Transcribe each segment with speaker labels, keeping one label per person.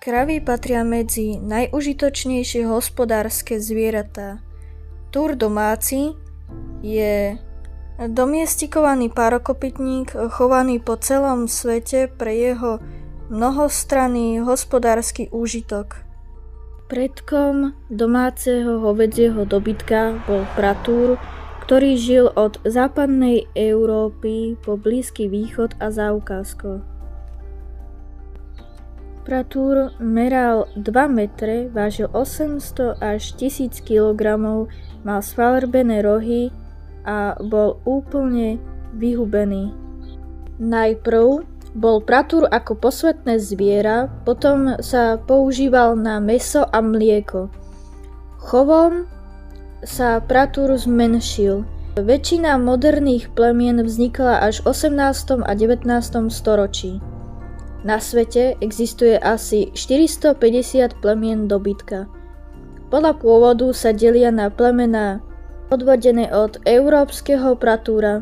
Speaker 1: Kravy patria medzi najužitočnejšie hospodárske zvieratá. Túr domáci je domestikovaný párokopytník chovaný po celom svete pre jeho mnohostranný hospodársky úžitok. Predkom domáceho hovädzieho dobytka bol pratúr, ktorý žil od západnej Európy po Blízky východ a Kaukazsko. Pratúr meral 2 metre, vážil 800 až 1000 kg, mal sfarbené rohy a bol úplne vyhubený. Najprv bol pratúr ako posvätné zviera, potom sa používal na mäso a mlieko. Chovom sa pratúr zmenšil. Väčšina moderných plemien vznikla až v 18. a 19. storočí. Na svete existuje asi 450 plemien dobytka. Podľa pôvodu sa delia na plemená odvodené od európskeho pratúra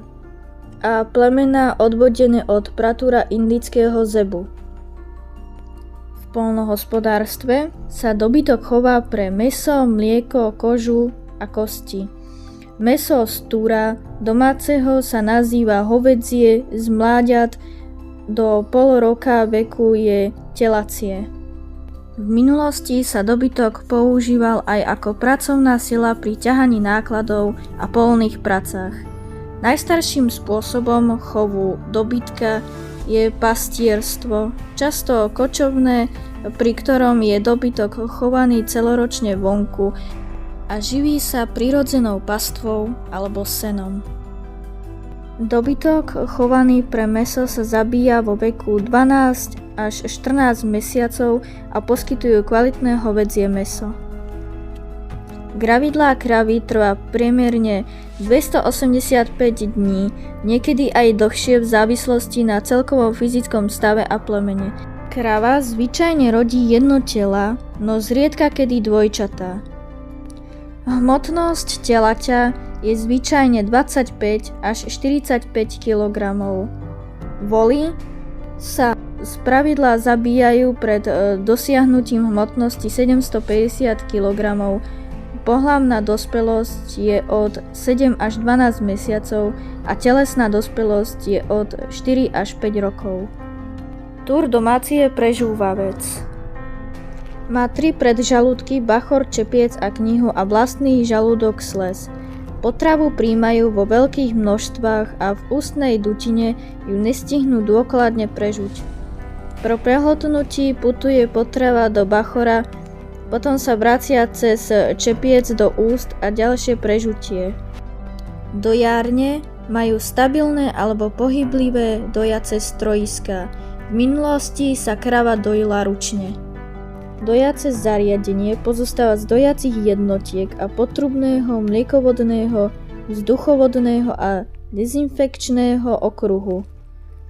Speaker 1: a plemená odvodené od pratúra indického zebu. V poľnohospodárstve sa dobytok chová pre mäso, mlieko, kožu a kosti. Mäso z túra domáceho sa nazýva hovädzie, z mláďat do pol roka veku je telacie. V minulosti sa dobytok používal aj ako pracovná sila pri ťahaní nákladov a poľných pracách. Najstarším spôsobom chovu dobytka je pastierstvo, často kočovné, pri ktorom je dobytok chovaný celoročne vonku a živí sa prirodzenou pastvou alebo senom. Dobytok chovaný pre mäso sa zabíja vo veku 12 až 14 mesiacov a poskytujú kvalitné hovädzie mäso. Gravidlá kravy trvá priemerne 285 dní, niekedy aj dlhšie v závislosti na celkovom fyzickom stave a plemene. Krava zvyčajne rodí jedno tela, no zriedka kedy dvojčatá. Hmotnosť telaťa je zvyčajne 25 až 45 kg. Voly sa spravidla zabíjajú pred dosiahnutím hmotnosti 750 kg. Pohlavná dospelosť je od 7 až 12 mesiacov a telesná dospelosť je od 4 až 5 rokov. Túr domáci je prežúvavec. Má 3 predžalúdky, bachor, čepiec a knihu a vlastný žalúdok sles. Potravu príjmajú vo veľkých množstvách a v ústnej dutine ju nestihnú dôkladne prežuť. Pro prehltnutí putuje potrava do bachora, potom sa vracia cez čepiec do úst a ďalšie prežutie. Dojárne majú stabilné alebo pohyblivé dojace strojiská. V minulosti sa krava dojila ručne. Dojace zariadenie pozostáva z dojacích jednotiek a potrubného, mliekovodného, vzduchovodného a dezinfekčného okruhu.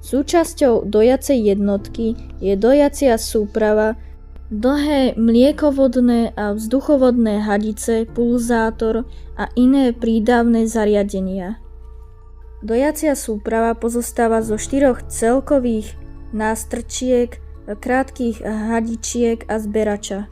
Speaker 1: Súčasťou dojacej jednotky je dojacia súprava, dlhé mliekovodné a vzduchovodné hadice, pulzátor a iné prídavné zariadenia. Dojacia súprava pozostáva zo 4 celkových nástrčiek, krátkych hadičiek a zberača.